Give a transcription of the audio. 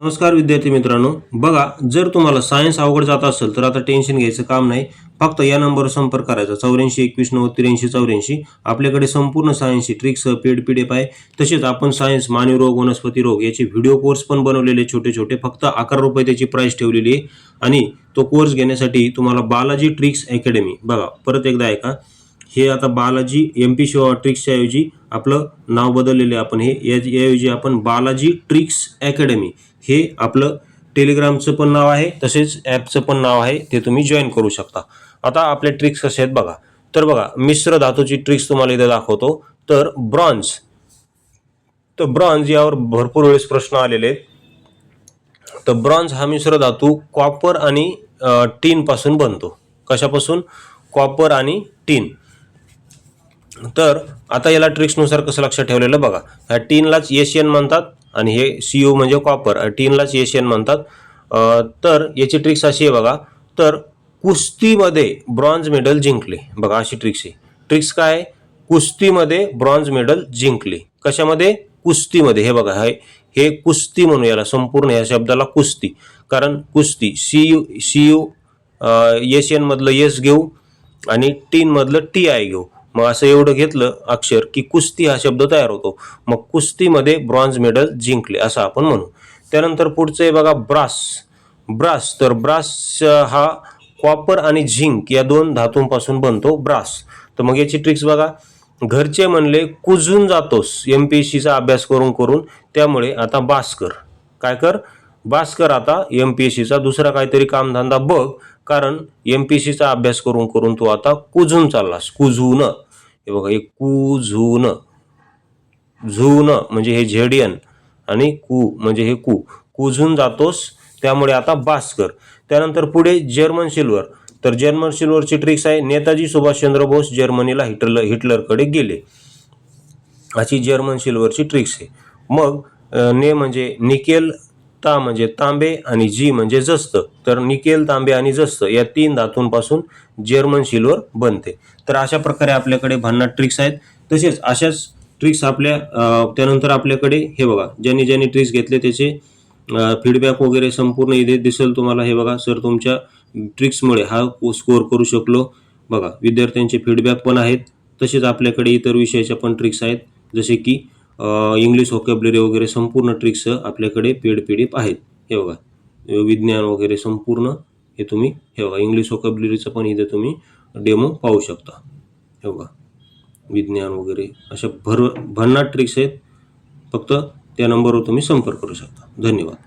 नमस्कार विद्यार्थी मित्रांनो, बघा जर तुम्हाला सायन्स अवघड जात असेल तर आता टेन्शन घ्यायचं काम नाही. फक्त या नंबरवर संपर्क करायचा 84 21 90 83 84. आपल्याकडे संपूर्ण सायन्सची ट्रिक्स पेड PDF आहे. तसेच आपण सायन्स मानवी रोग वनस्पती रोग याचे व्हिडिओ कोर्स पण बनवलेले छोटे छोटे, फक्त 11 रुपये त्याची प्राइस ठेवलेली आहे. आणि तो कोर्स घेण्यासाठी तुम्हाला बालाजी ट्रिक्स अकॅडमी, बघा परत एकदा ऐका, हे आता बालाजी MP शिवा ट्रिक्सच्या ऐवजी आपलं नाव बदललेले आपण, हे याऐवजी आपण बालाजी ट्रिक्स अकॅडमी हे आपलं टेलिग्रामचं पण नाव आहे, तसेच ॲपचं पण नाव आहे, ते तुम्ही जॉईन करू शकता. आता आपले ट्रिक्स कसे आहेत बघा. तर बघा, मिश्र धातूची ट्रिक्स तुम्हाला इथे दाखवतो. तर ब्रॉन्झ यावर भरपूर वेळेस प्रश्न आलेले आहेत. तर ब्रॉन्झ हा मिश्र धातू कॉपर आणि टीन पासून बनतो. कशापासून? कॉपर आणि टीन. तर आता याला ट्रिक्सनुसार कसं लक्षात ठेवलेलं बघा. ह्या टीनलाच एशियन म्हणतात आणि हे CO म्हणजे कॉपर, टीनलाच एशियन म्हणतात. तर याची ट्रिक्स अशी आहे बघा. तर कुस्तीमध्ये ब्रॉन्झ मेडल जिंकले, बघा अशी ट्रिक्स आहे. ट्रिक्स काय? कुस्तीमध्ये ब्रॉन्झ मेडल जिंकले. कशामध्ये? कुस्तीमध्ये. हे बघा, हे कुस्ती म्हणू याला, संपूर्ण या शब्दाला कुस्ती. कारण कुस्ती CU एशियन मधलं S घेऊ आणि टीन मधलं TI घेऊ. मग असं एवढं घेतलं अक्षर की कुस्ती हा शब्द तयार होतो. मग कुस्तीमध्ये ब्रॉन्झ मेडल जिंकले असं आपण म्हणू. त्यानंतर पुढचं आहे बघा ब्रास. तर ब्रास हा कॉपर आणि झिंक या दोन धातूंपासून बनतो ब्रास. तर मग याची ट्रिक्स बघा. घरचे म्हणले कुजून जातोस MPSCचा अभ्यास करून करून, त्यामुळे आता बास कर. काय कर? बास कर आता MPSCचा दुसरा काहीतरी कामधंदा बघ, कारण MPSCचा अभ्यास करून करून तू आता कुजून चाललास. कुजून, हे बघा, हे कुजून, झून म्हणजे हे झेडियन आणि कू म्हणजे हे कुजून जातोस, त्यामुळे आता बास कर. त्यानंतर पुढे जर्मन सिल्वर. तर जर्मन सिल्वरची ट्रिक्स आहे. नेताजी सुभाषचंद्र बोस जर्मनीला हिटलरकडे गेले, अशी जर्मन सिल्वरची ट्रिक्स आहे. मग ने म्हणजे निकेल, ता म्हणजे तांबे आणि जी म्हणजे जस्त. तर निकेल, तांबे आणि जस्त या 3 धातूंपासून जर्मन सिल्वर बनते. तर अशा प्रकारे आपल्याकडे भन्नाट ट्रिक्स आहेत. तसेच अशाच ट्रिक्स त्यानंतर आपल्याकडे हे बघा, ज्यांनी ट्रिक्स घेतले त्याचे फीडबॅक वगैरे संपूर्ण इथे दिसेल तुम्हाला. हे बघा, सर तुमच्या ट्रिक्समुळे हा स्कोअर करू शकलो. बघा, विद्यार्थ्यांचे फीडबॅक पण आहेत. तसेच आपल्याकडे इतर विषयाच्या पण ट्रिक्स आहेत, जसे की इंग्लिश व्होकॅब्युलरी वगैरे संपूर्ण ट्रिक्स आपल्याकडे पेड PDF आहेत. हे बघा, विज्ञान वगैरे संपूर्ण हे तुम्ही, हे बघा, इंग्लिश व्होकॅब्युलरीचं पण इथे तुम्ही डेमो पाहू शकता. हे बघा, विज्ञान वगैरे अशा भन्नाट ट्रिक्स आहेत. फक्त त्या नंबरवर तुम्ही संपर्क करू शकता. धन्यवाद.